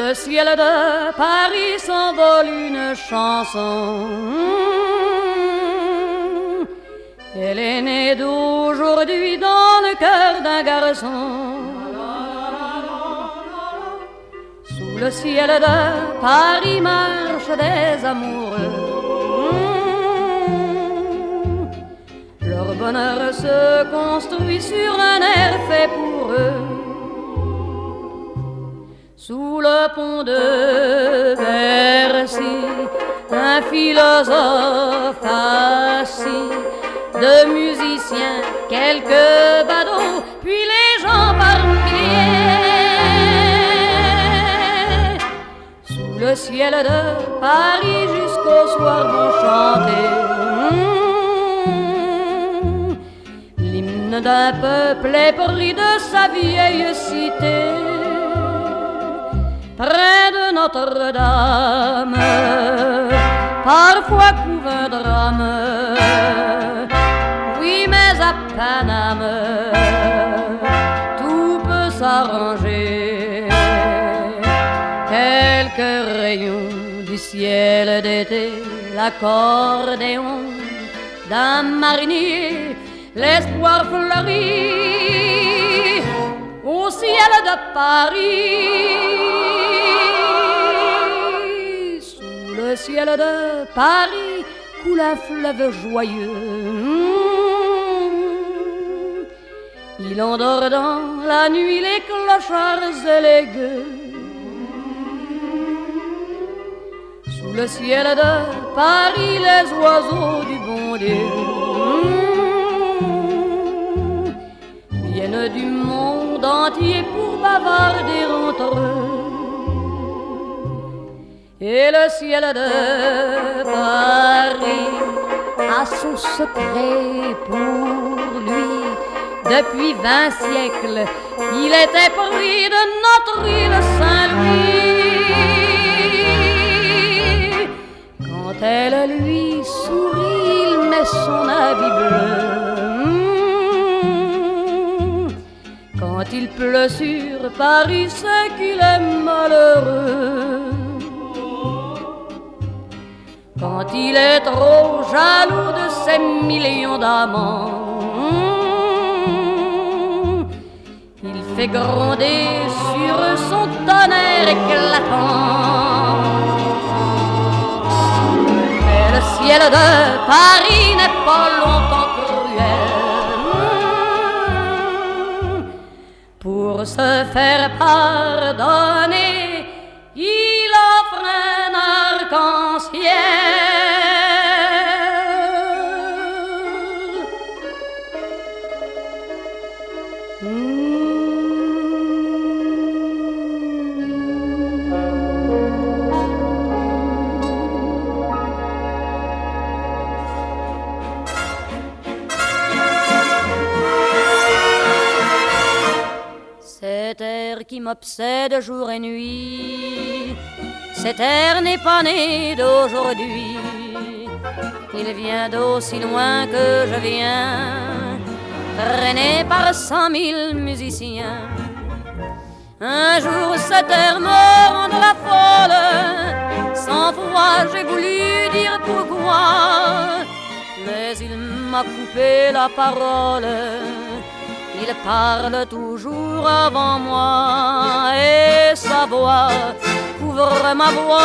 le ciel de Paris s'envole une chanson. Elle est née d'aujourd'hui dans le cœur d'un garçon. Sous le ciel de Paris marchent des amoureux. Leur bonheur se construit sur un air fait pour eux. Sous le pont de Bercy, un philosophe assis, de musiciens, quelques badauds, puis les gens par milliers. Sous le ciel de Paris jusqu'au soir vont chanter l'hymne d'un peuple épris de sa vieille cité. Près de Notre-Dame, parfois couve un drame. Oui, mais à Paname, tout peut s'arranger. Quelques rayons du ciel d'été, l'accordéon d'un marinier, l'espoir fleurit au ciel de Paris. Le ciel de Paris coule un fleuve joyeux. Il endort dans la nuit les clochards et les gueux. Sous le ciel de Paris, les oiseaux du bon Dieu viennent du monde entier pour bavarder entre eux. Et le ciel de Paris a son secret pour lui. Depuis 20 siècles, il était pris de notre île Saint-Louis. Quand elle lui sourit, il met son habit bleu. Quand il pleut sur Paris, c'est qu'il est malheureux. Quand il est trop jaloux de ses millions d'amants, il fait gronder sur eux son tonnerre éclatant. Mais le ciel de Paris n'est pas longtemps cruel. Pour se faire pardonner, il offre un arc-en-ciel. Cet air qui m'obsède jour et nuit, cet air n'est pas né d'aujourd'hui. Il vient d'aussi loin que je viens, traîné par 100 000 musiciens. Un jour cet air me rendra folle, 100 fois j'ai voulu dire pourquoi, mais il m'a coupé la parole. Il parle toujours avant moi et sa voix couvre ma voix.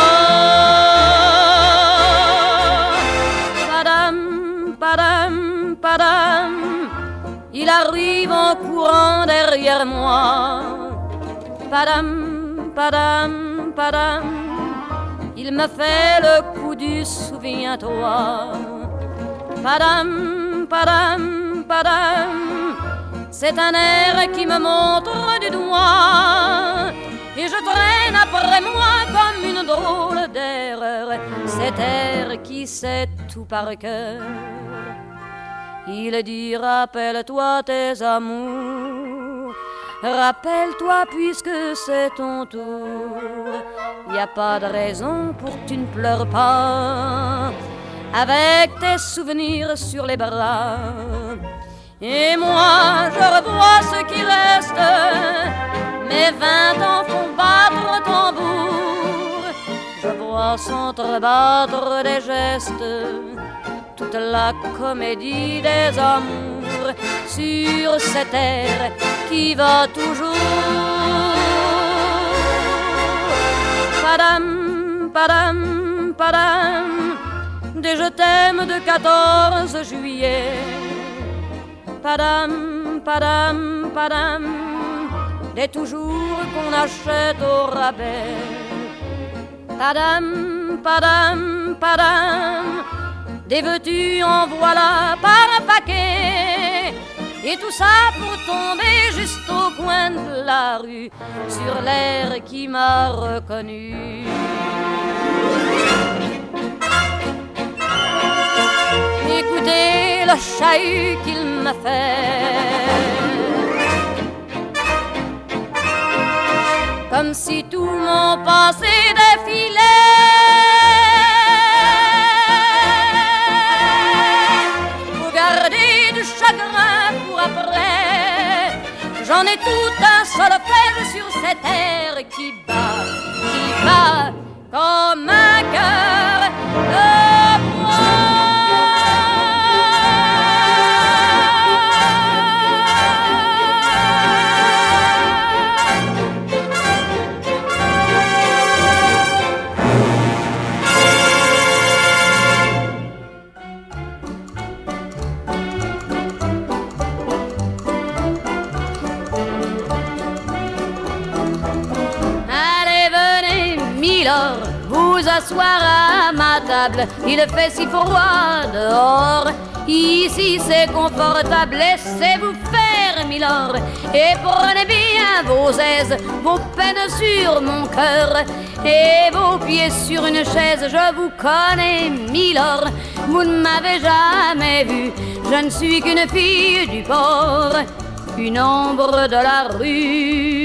Padam, padam, padam, il arrive en courant derrière moi. Padam, padam, padam, il me fait le coup du souviens-toi. Padam, padam, padam, c'est un air qui me montre du doigt et je traîne après moi comme une drôle d'erreur cet air qui sait tout par cœur. Il dit rappelle-toi tes amours, rappelle-toi puisque c'est ton tour. Y a pas de raison pour que tu ne pleures pas avec tes souvenirs sur les bras. Et moi je revois ce qui reste, mes 20 ans font battre notre tambour. Je vois s'entrebattre des gestes, toute la comédie des amours sur cette terre qui va toujours. Padam, padam, padam, des je t'aime de 14 juillet. Padam, padam, padam, des toujours qu'on achète au rabais. Padam, padam, padam, des veux-tu en voilà par un paquet. Et tout ça pour tomber juste au coin de la rue, sur l'air qui m'a reconnu. Écoutez le chahut qu'il me fait, comme si tout mon passé défilait. Faut garder du chagrin pour après. J'en ai tout un solfège sur cette terre qui bat comme un cœur de bois. Vous asseoir à ma table, il fait si froid dehors. Ici c'est confortable, laissez-vous faire, milord, et prenez bien vos aises, vos peines sur mon cœur et vos pieds sur une chaise. Je vous connais, milord, vous ne m'avez jamais vu. Je ne suis qu'une fille du port, une ombre de la rue.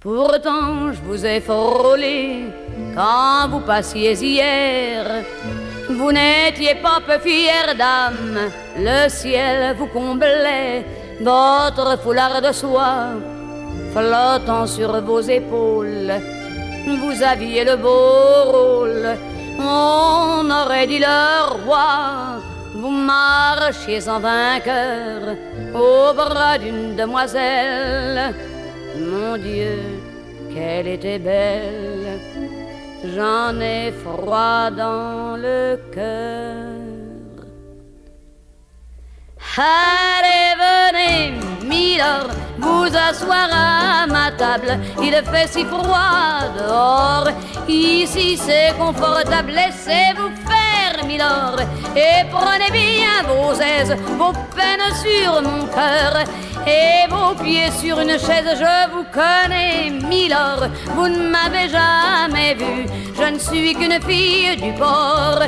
Pourtant je vous ai frôlé quand vous passiez hier. Vous n'étiez pas peu fière d'âme, le ciel vous comblait. Votre foulard de soie flottant sur vos épaules, vous aviez le beau rôle. On aurait dit le roi. Vous marchiez en vainqueur au bras d'une demoiselle. Mon Dieu, qu'elle était belle, j'en ai froid dans le cœur. Allez, venez, milord, vous asseoir à ma table. Il fait si froid dehors, ici c'est confortable. Laissez-vous faire, milord, et prenez bien vos aises, vos peines sur mon cœur et vos pieds sur une chaise. Je vous connais, milord, vous ne m'avez jamais vu. Je ne suis qu'une fille du port,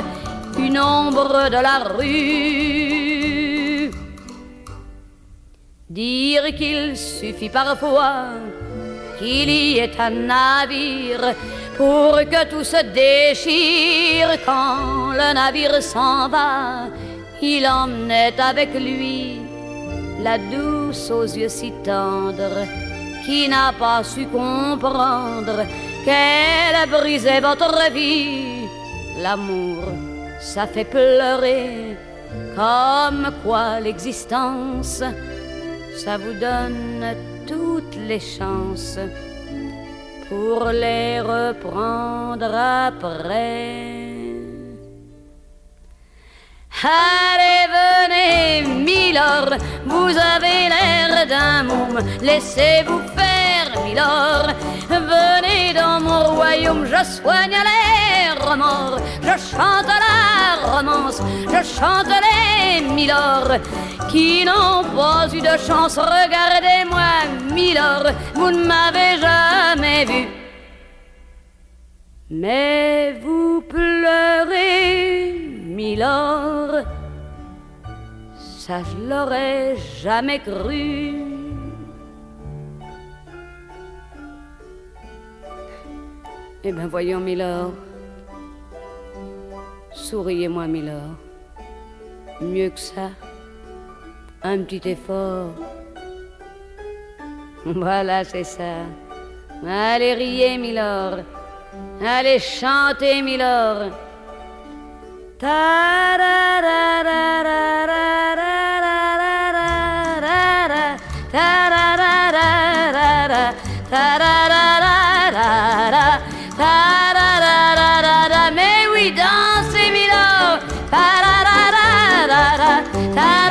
une ombre de la rue. Dire qu'il suffit parfois qu'il y ait un navire pour que tout se déchire. Quand le navire s'en va, il emmenait avec lui la douce aux yeux si tendres, qui n'a pas su comprendre qu'elle brisait votre vie. L'amour, ça fait pleurer, comme quoi l'existence, ça vous donne toutes les chances pour les reprendre après. Allez, venez, milord, vous avez l'air d'un môme, laissez-vous faire, milord. Venez dans mon royaume, je soigne les remords, je chante la romance, je chante les milords qui n'ont pas eu de chance. Regardez-moi, milord, vous ne m'avez jamais vu, mais vous pleurez, milord, ça je l'aurais jamais cru. Eh ben voyons, milord, souriez-moi, milord, mieux que ça, un petit effort. Voilà, c'est ça. Allez riez, Milord. Allez chanter, Milord. Mais oui, dansez, Milord. Bravo, Milord. Encore,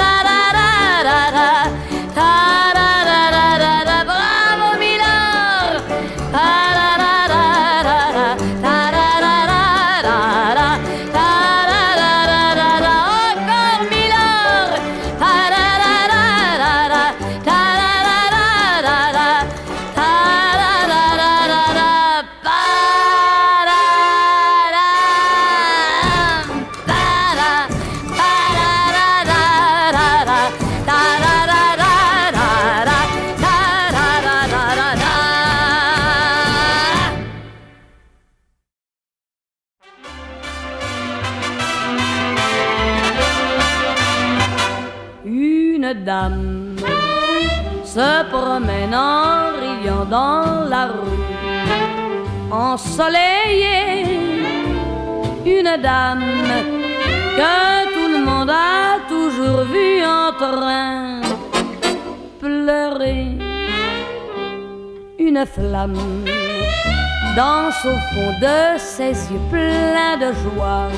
Milord. Une dame se promène en riant dans la rue ensoleillée. Une dame que tout le monde a toujours vue en train pleurer. Une flamme danse au fond de ses yeux pleins de joie,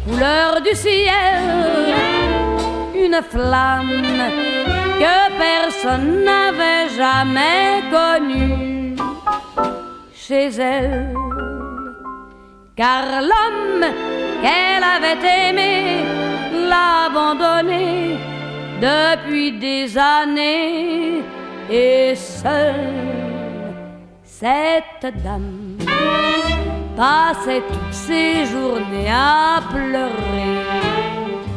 couleur du ciel. Une flamme que personne n'avait jamais connue chez elle, car l'homme qu'elle avait aimé l'a abandonnée depuis des années. Et seule cette dame passait toutes ses journées à pleurer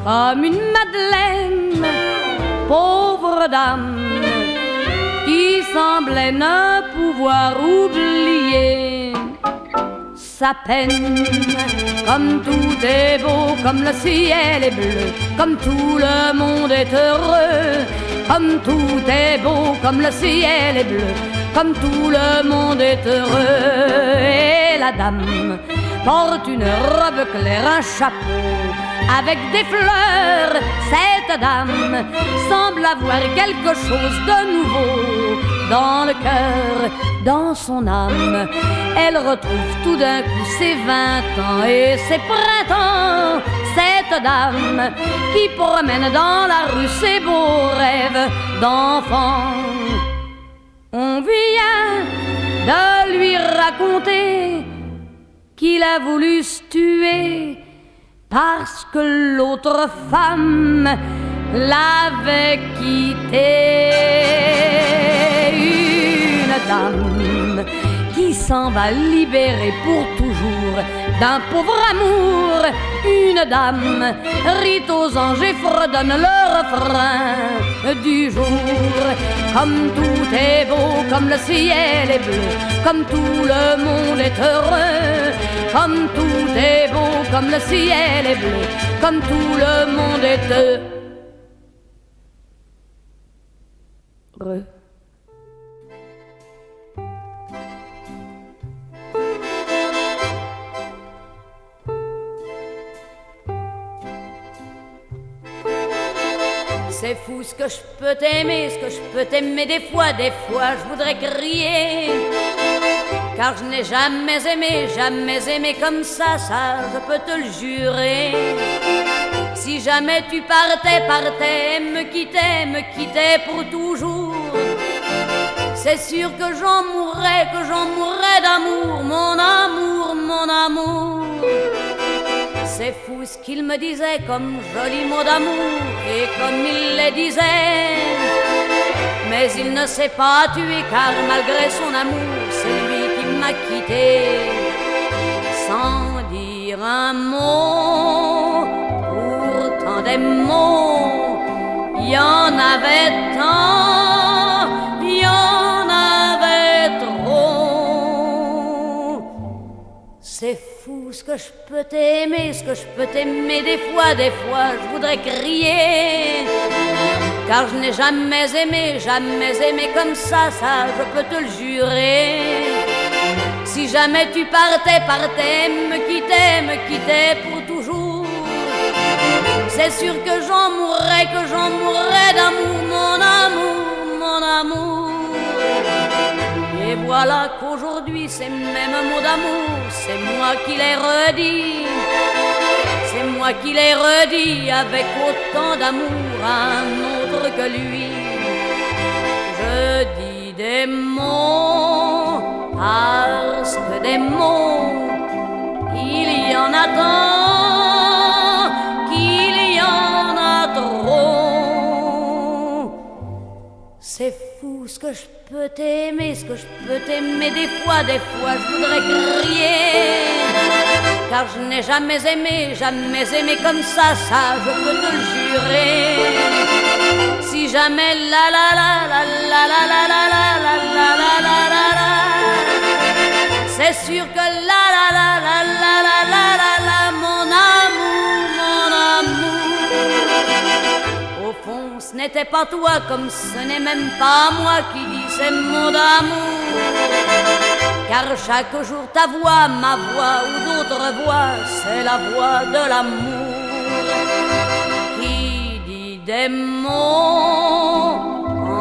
comme une madeleine, pauvre dame qui semblait ne pouvoir oublier sa peine. Comme tout est beau, comme le ciel est bleu, comme tout le monde est heureux. Comme tout est beau, comme le ciel est bleu, comme tout le monde est heureux. Et la dame porte une robe claire, un chapeau avec des fleurs. Cette dame semble avoir quelque chose de nouveau dans le cœur, dans son âme. Elle retrouve tout d'un coup ses 20 ans et ses printemps. Cette dame qui promène dans la rue ses beaux rêves d'enfant. On vient de lui raconter qu'il a voulu se tuer parce que l'autre femme l'avait quitté. Une dame qui s'en va libérer pour toujours d'un pauvre amour. Une dame rit aux anges et fredonne le refrain du jour. Comme tout est beau, comme le ciel est bleu, comme tout le monde est heureux. Comme tout est beau, comme le ciel est bleu, comme tout le monde est heureux. C'est fou ce que je peux t'aimer, ce que je peux t'aimer des fois je voudrais crier. Car je n'ai jamais aimé comme ça, je peux te le jurer. Si jamais tu partais, me quittais pour toujours, c'est sûr que j'en mourrais d'amour, mon amour, mon amour. C'est fou ce qu'il me disait comme joli mot d'amour, et comme il les disait. Mais il ne s'est pas tué, car malgré son amour, c'est lui qui m'a quitté. Sans dire un mot, pourtant des mots, il y en avait tant, il y en avait trop. C'est fou ce que je peux t'aimer, ce que je peux t'aimer des fois je voudrais crier. car je n'ai jamais aimé comme ça je peux te le jurer. Si jamais tu partais, me quittais pour toujours, c'est sûr que j'en mourrais d'amour, mon amour. Et voilà qu'aujourd'hui, ces mêmes mots d'amour, c'est moi qui les redis. C'est moi qui les redis avec autant d'amour à un autre que lui. Je dis des mots parce que des mots, il y en a tant qu'il y en a trop. C'est fou ce que je peux t'aimer, des fois je voudrais crier, car je n'ai jamais aimé comme ça je peux te le jurer. Si jamais la la la la la la la la la la la la la la, c'est sûr que la la la la la la la la la, mon amour. Au fond, ce n'était pas toi, comme ce n'est même pas moi qui dis ces mots d'amour, car chaque jour ta voix, ma voix ou d'autres voix, c'est la voix de l'amour qui dit des mots,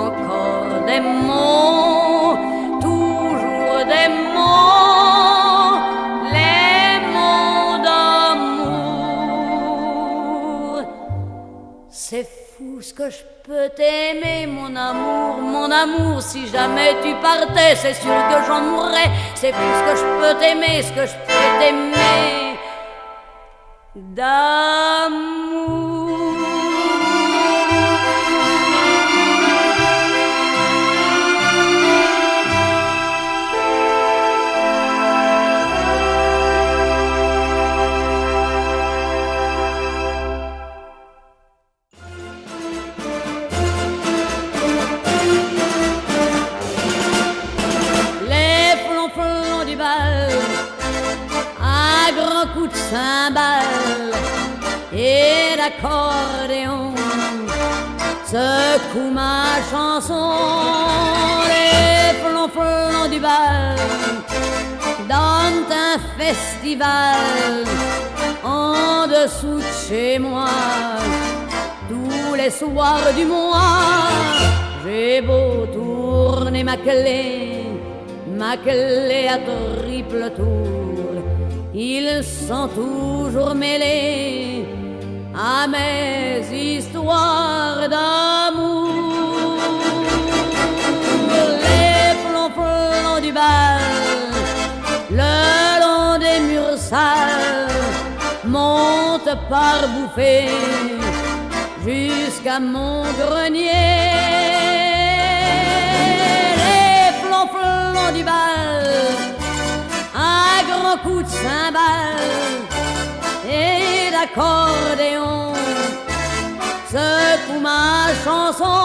encore des mots, toujours des mots, les mots d'amour. C'est fou ce que je peux t'aimer, mon amour, si jamais tu partais, c'est sûr que j'en mourrais. C'est fou ce que je peux t'aimer, d'amour. Coup de cymbale et d'accordéon secoue ma chanson. Les flonflons du bal donnent un festival en dessous de chez moi. Tous les soirs du mois, j'ai beau tourner ma clé à triple tour, ils sont toujours mêlés à mes histoires d'amour. Les flonflons du bal, le long des murs sales, montent par bouffées jusqu'à mon grenier. Les flonflons du bal, un grand coup de cymbale et d'accordéon secoue ma chanson.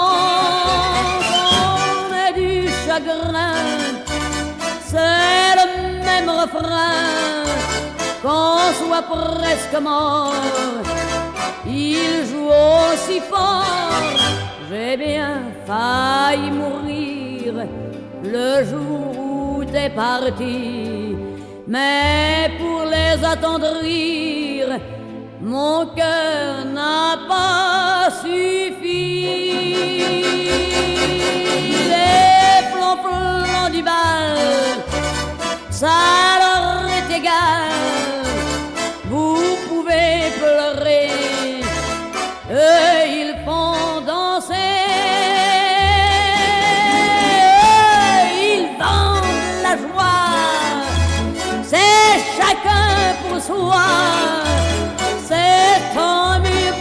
On est du chagrin, c'est le même refrain, qu'on soit presque mort, il joue aussi fort. J'ai bien failli mourir le jour où t'es parti, mais pour les attendrir, mon cœur n'a pas suffi. Les flonflons du bal, ça leur est égal, vous pouvez pleurer, eux ils font danser. Chacun pour soi, c'est tant mieux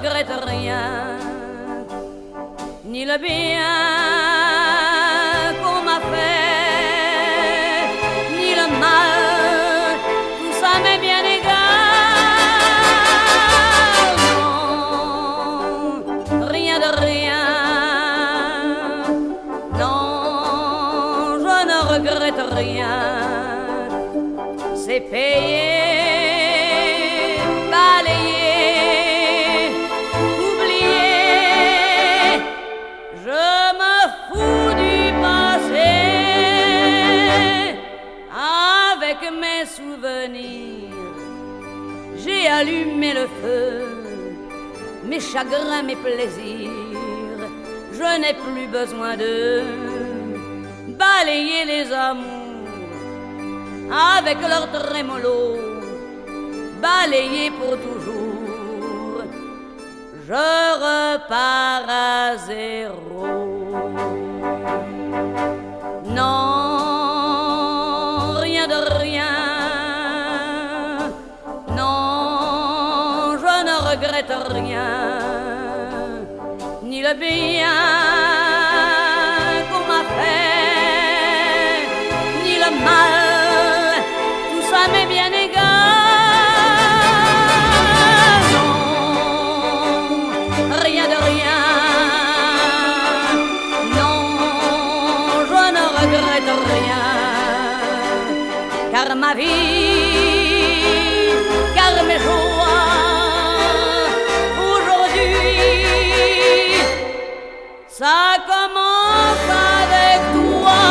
regrette rien, ni le bien qu'on m'a fait, ni le mal, tout ça m'est bien égal. Non, rien de rien, non, je ne regrette rien, c'est payé. J'ai allumé le feu, mes chagrins, mes plaisirs. Je n'ai plus besoin de balayer les amours avec leur trémolo, balayer pour toujours. Je repars à zéro. Non, rien de rien. Regrette rien, ni le bien qu'on m'a fait, ni le mal, tout ça m'est bien égal. Non, rien de rien, non, je ne regrette rien, car ma vie, car mes jours, ça commence avec toi.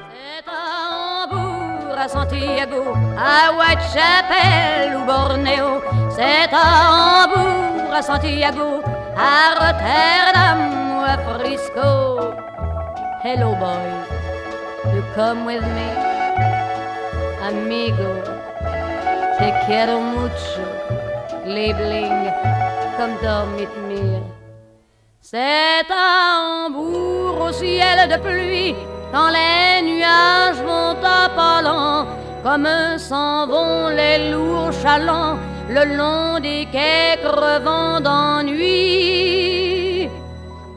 C'est à Hambourg, à Santiago, à Whitechapel ou Bornéo. C'est à Hambourg, à Santiago, à Rotterdam ou à Frisco. Hello boy, you come with me. Amigo, te quiero mucho, Liebling, komm doch mit mir. C'est à Hambourg au ciel de pluie, quand les nuages vont à pas lents, comme s'en vont les lourds chalands, le long des quais crevant d'ennui.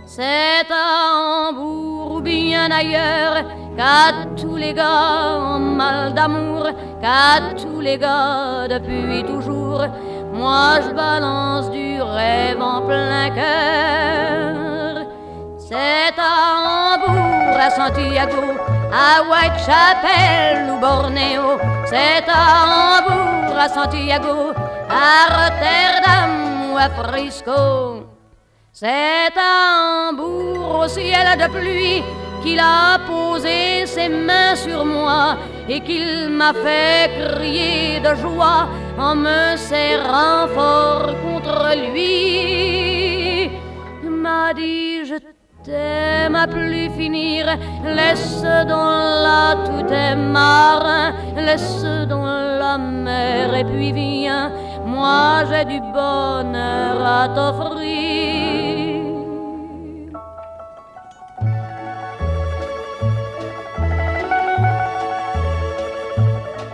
C'est à Hambourg ou bien ailleurs, qu'à tous les gars en mal d'amour, qu'à tous les gars depuis toujours, moi je balance du rêve en plein cœur. C'est à Hambourg, à Santiago, à Whitechapel ou Bornéo. C'est à Hambourg, à Santiago, à Rotterdam ou à Frisco. C'est à Hambourg au ciel de pluie qu'il a posé ses mains sur moi et qu'il m'a fait crier de joie en me serrant fort contre lui. M'a dit je t'aime à plus finir, laisse donc là tous tes marins, laisse donc la mer et puis viens, moi j'ai du bonheur à t'offrir.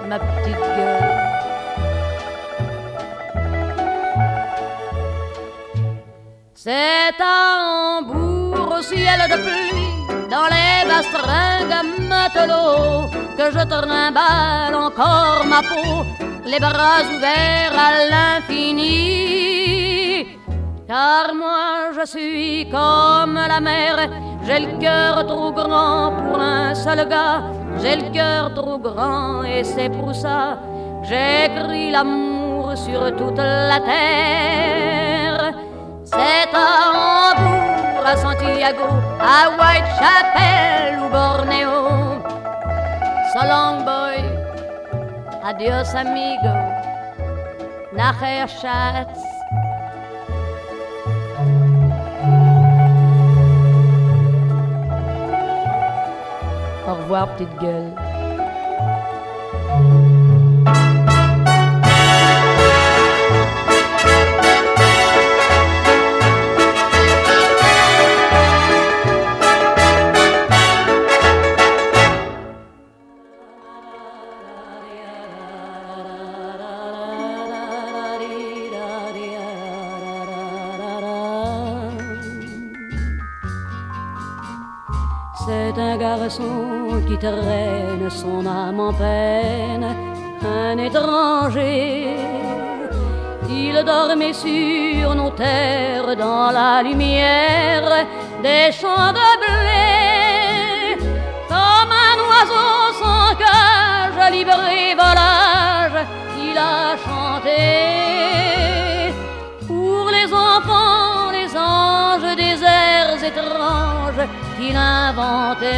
Ma petite gueule. C'est à Hambourg au ciel de pluie, dans les bastringues à matelot, que je trimballe encore ma peau, les bras ouverts à l'infini. Car moi je suis comme la mer, j'ai le cœur trop grand pour un seul gars, j'ai le cœur trop grand et c'est pour ça j'écris l'amour sur toute la terre. C'est à Hambourg, à Santiago, à Whitechapel ou Bornéo. So long boy, adios amigo, nachher Schatz. Au revoir petite gueule. C'est un garçon qui traîne son âme en peine, un étranger. Il dormait sur nos terres dans la lumière des champs de blé. Comme un oiseau sans cage, libre et volage, il a chanté. Pour les enfants, les anges, des airs étranges qu'il inventait.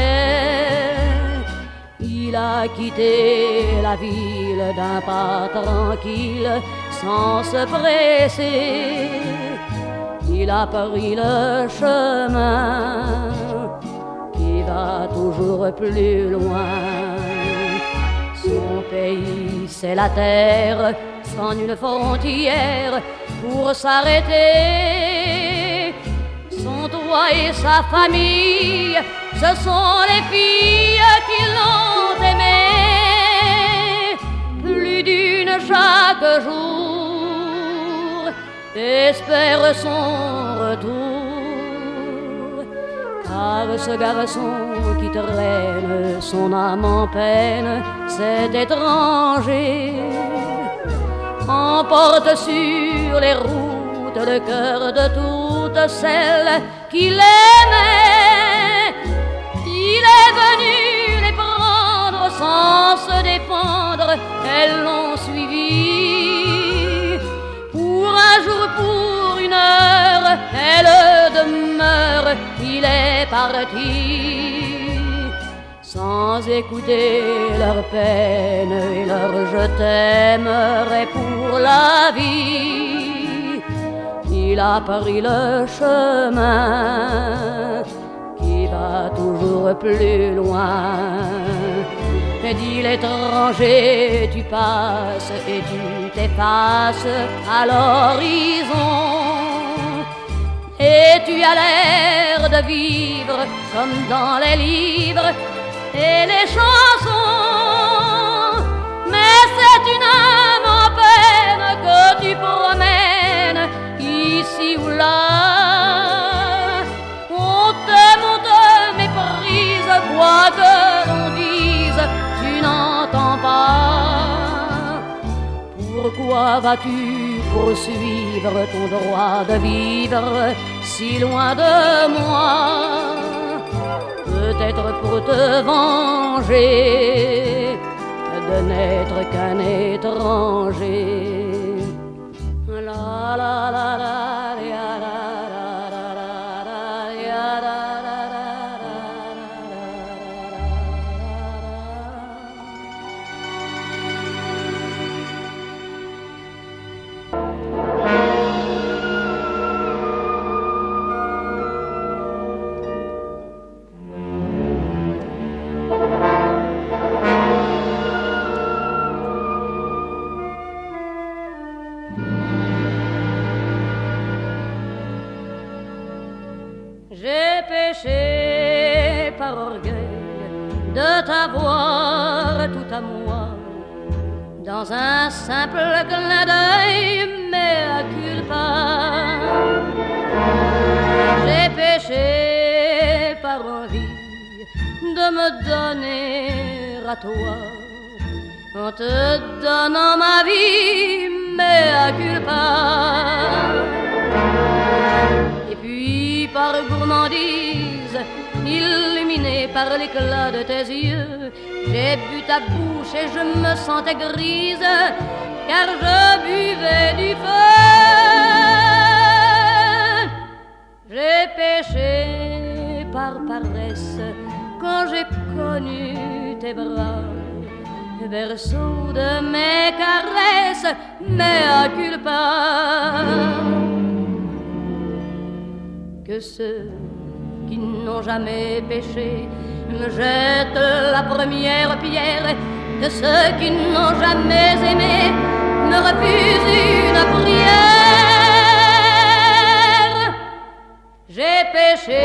Il a quitté la ville d'un pas tranquille, sans se presser. Il a pris le chemin qui va toujours plus loin. Son pays, c'est la terre, sans nulle frontière pour s'arrêter. Son toit et sa famille, ce sont les filles qui l'ont aimé. Plus d'une chaque jour espère son retour. Car ce garçon qui traîne son âme en peine, cet étranger, emporte sur les routes le cœur de toutes celles qu'il aimait. Il est venu les prendre sans se défendre, elles l'ont suivi. Pour un jour, pour une heure, elle demeure, il est parti. Sans écouter leur peine et leur je t'aimerai pour la vie. Il a pris le chemin qui va toujours plus loin. Et dit l'étranger, tu passes et tu t'effaces à l'horizon. Et tu as l'air de vivre comme dans les livres et les chansons. Mais c'est une âme en peine que tu promènes ici ou là. On t'aime, on te méprise, quoi que l'on dise, tu n'entends pas. Pourquoi vas-tu poursuivre ton droit de vivre si loin de moi? Peut-être pour te venger de n'être qu'un étranger. La la la la ya, la la la la ya, la la la la. J'ai péché par orgueil de t'avoir tout à moi, dans un simple clin d'œil, mais à culpa. J'ai péché par envie de me donner à toi, en te donnant ma vie, mais à culpa. Et puis par gourmandise, illuminé par l'éclat de tes yeux, j'ai bu ta bouche et je me sentais grise, car je buvais du feu. J'ai péché par paresse quand j'ai connu tes bras, berceau de mes caresses, mais à culpa. Que ceux qui n'ont jamais péché me jettent la première pierre, que ceux qui n'ont jamais aimé me refusent une prière. J'ai péché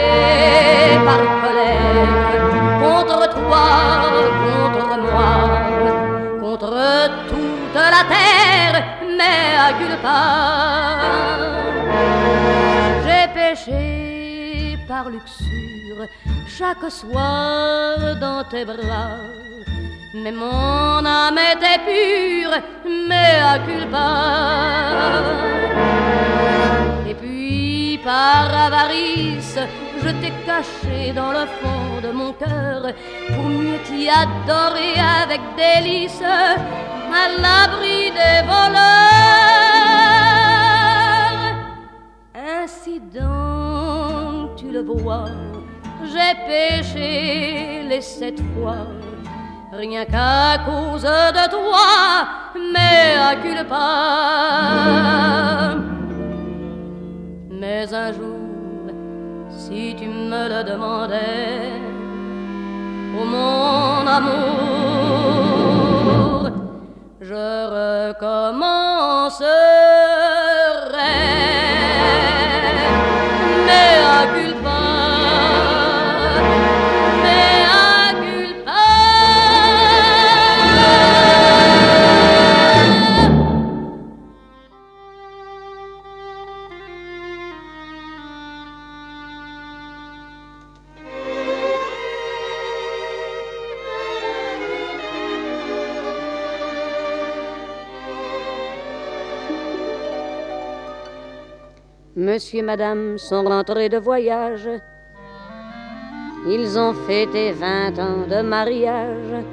par colère contre toi, contre moi, contre toute la terre, mais à culpa. J'ai péché par luxure chaque soir dans tes bras. Mais mon âme était pure, mea culpa. Et puis par avarice, je t'ai caché dans le fond de mon cœur pour mieux t'y adorer avec délice, à l'abri des voleurs. Ainsi donc, tu le vois, j'ai péché les 7 fois, rien qu'à cause de toi, mea culpa. Mais un jour, si tu me le demandais, oh mon amour, je recommencerai, mea culpa, mea culpa. Monsieur et madame sont rentrés de voyage. Ils ont fêté 20 ans de mariage.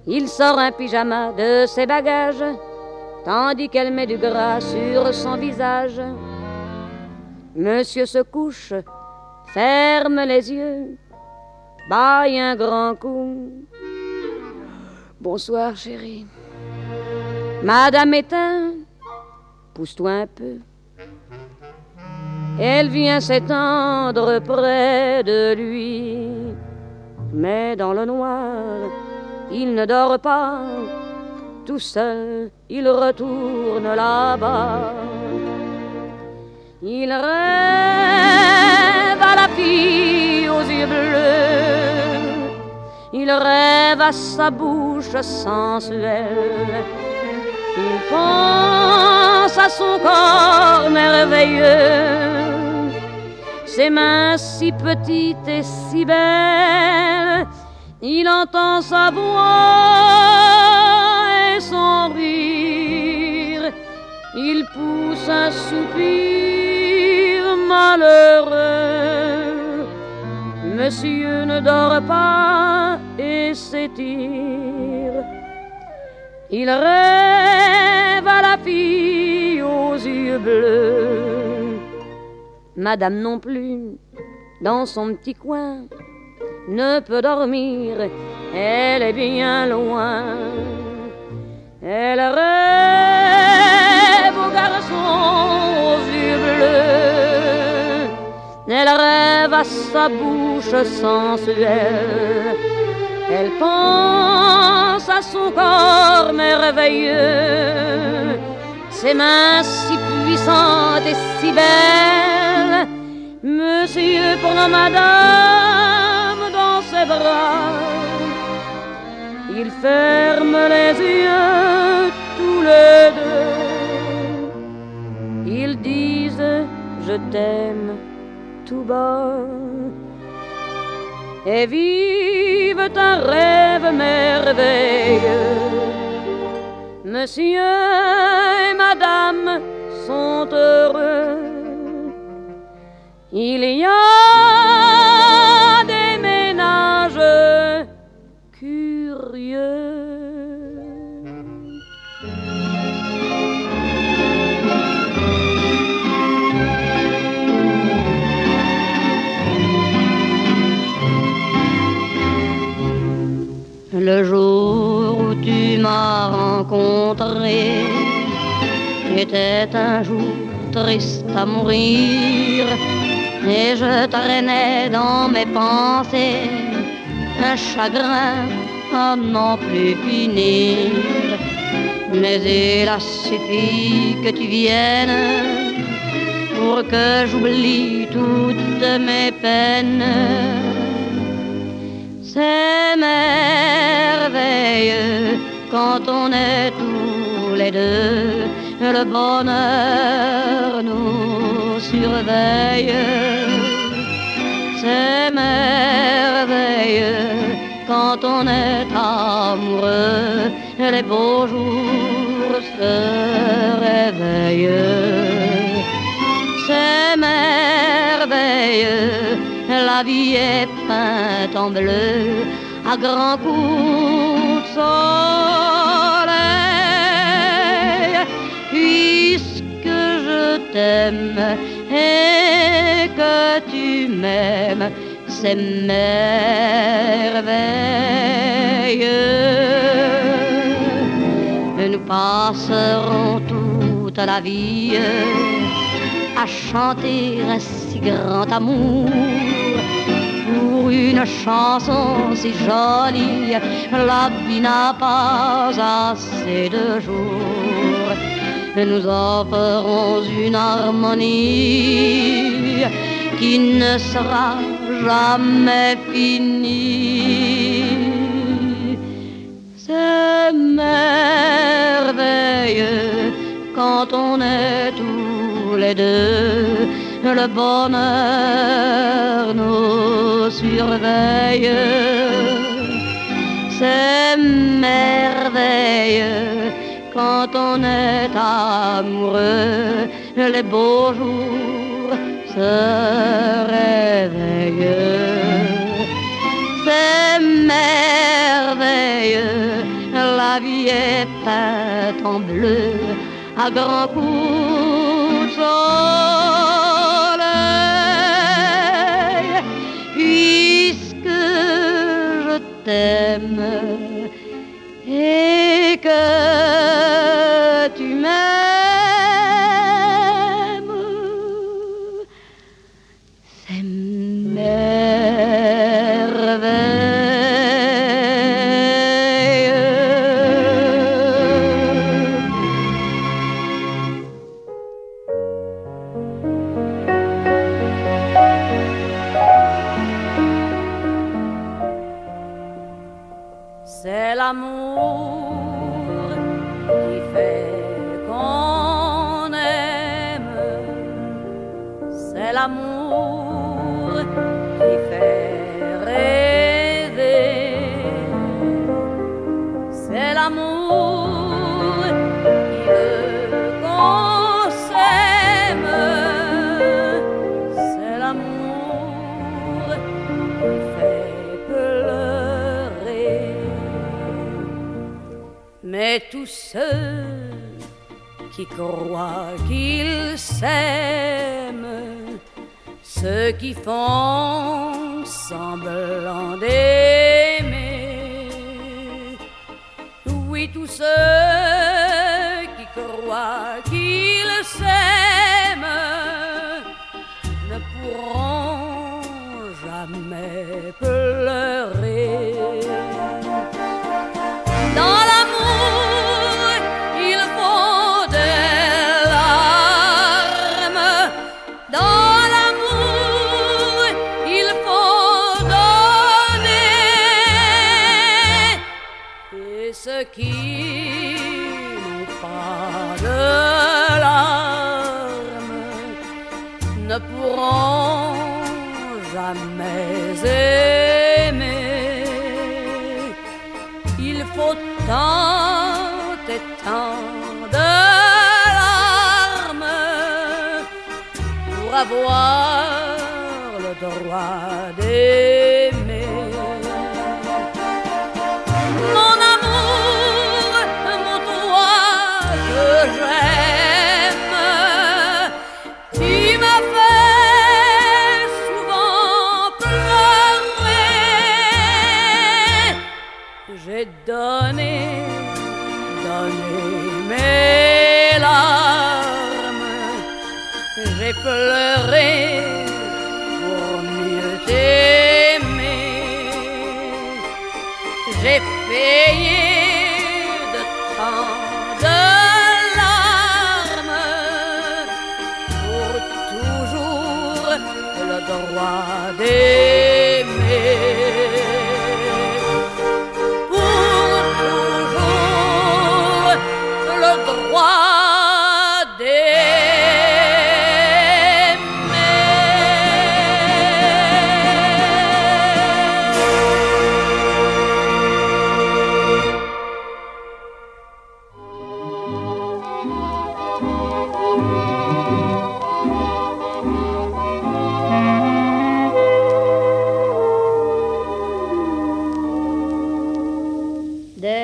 Il sort un pyjama de ses bagages, tandis qu'elle met du gras sur son visage. Monsieur se couche, ferme les yeux, baille un grand coup. Bonsoir chérie. Madame éteint, pousse-toi un peu. Elle vient s'étendre près de lui, mais dans le noir, il ne dort pas. Tout seul, il retourne là-bas. Il rêve à la fille aux yeux bleus. Il rêve à sa bouche sensuelle. Il pense à son corps merveilleux, ses mains si petites et si belles. Il entend sa voix et son rire. Il pousse un soupir malheureux. Monsieur ne dort pas et s'étire. Il rêve à la fille aux yeux bleus. Madame non plus, dans son petit coin, ne peut dormir, elle est bien loin. Elle rêve au garçon aux yeux bleus. Elle rêve à sa bouche sensuelle. Elle pense à son corps merveilleux, ses mains si puissantes et si belles. Monsieur prend madame dans ses bras. Ils ferment les yeux tous les deux. Ils disent je t'aime tout bas et vivent un rêve merveilleux. Monsieur et madame sont heureux. Il y a des ménages curieux. Le jour où tu m'as rencontré était un jour triste à mourir, et je traînais dans mes pensées un chagrin à n'en plus finir. Mais il a suffi que tu viennes pour que j'oublie toutes mes peines. C'est merveilleux quand on est tous les deux, le bonheur nous surveille. C'est merveilleux quand on est amoureux, les beaux jours se réveillent. C'est merveilleux, la vie est peinte en bleu à grands coups de soleil. Puisque je t'aime et que tu m'aimes, c'est merveilleux. Nous passerons toute la vie à chanter un si grand amour pour une chanson si jolie. La vie n'a pas assez de jours. Nous en ferons une harmonie qui ne sera jamais finie. C'est merveilleux quand on est tous les deux, le bonheur nous surveille. C'est merveilleux quand on est amoureux, les beaux jours se réveillent. C'est merveilleux, la vie est peinte en bleu à grands coups de soleil. Puisque je t'aime et que tu m'aimes, c'est C'est l'amour qui fait qu'on aime. C'est l'amour qui fait rêver. C'est l'amour qui veut qu'on s'aime. C'est l'amour qui fait pleurer. Mais tous ceux qui croient qu'ils s'aiment, ceux qui font semblant d'aimer, oui, tous ceux qui croient qu'ils s'aiment ne pourront jamais pleurer. Dans l'amour, il faut des larmes. Dans l'amour, il faut donner. Et ceux qui n'ont pas de larmes ne pourront jamais aimer. Il faut tant et tant de larmes pour avoir le droit d'aimer. Mon amour, mon toi que j'aime, tu m'as fait souvent pleurer. J'ai donné mes larmes, j'ai pleuré pour mieux t'aimer. J'ai payé de tant de larmes pour toujours le droit d'aimer.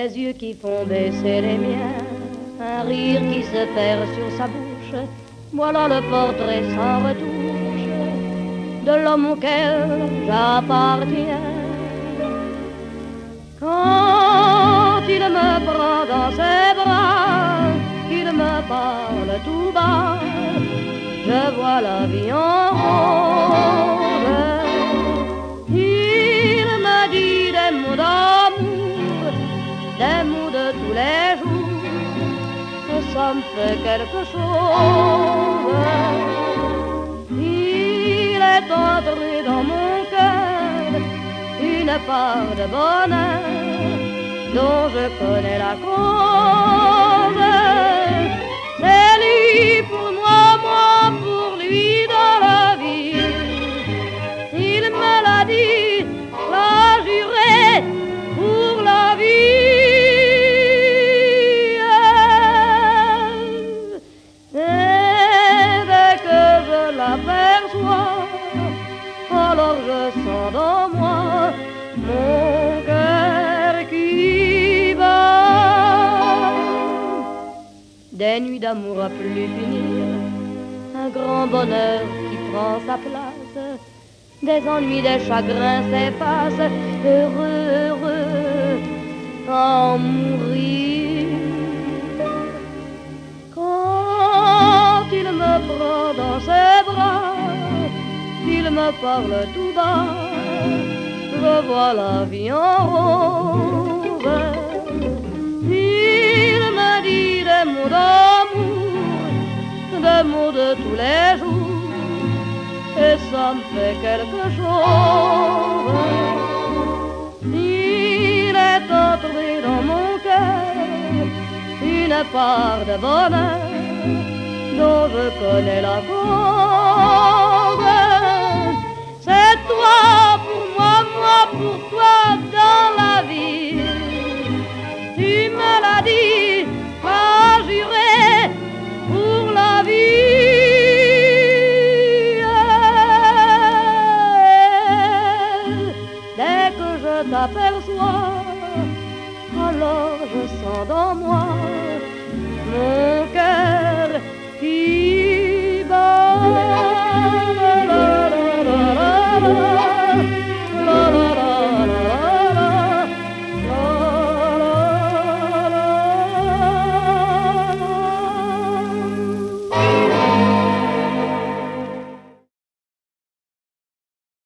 des yeux qui font baisser les miens, un rire qui se perd sur sa bouche. Voilà le portrait sans retouche de l'homme auquel j'appartiens. Quand il me prend dans ses bras, qu'il me parle tout bas, je vois la vie en rose. Il me dit des mots d'amour, des mots de tous les jours, et ça me fait quelque chose. Il est entré dans mon cœur une part de bonheur dont je connais la cause. C'est lui pour moi, moi pour lui dans la vie. Il me l'a dit, l'a juré pour la vie. Et dès que je l'aperçois, alors je sens dans moi mon cœur qui bat. Des nuits d'amour à plus finir, un grand bonheur qui prend sa place, des ennuis, des chagrins s'effacent, heureux, heureux, en mourir. Quand il me prend dans ses bras, il me parle tout bas, je vois la vie en rose. Il me dit des mots d'amour, des mots de tous les jours, et ça me fait quelque chose. Il est entré dans mon cœur une part de bonheur dont je connais la cause. C'est toi pour moi, moi pour toi dans la vie. Tu me l'as dit, pas juré pour la vie. Dès que je t'aperçois, alors je sens dans moi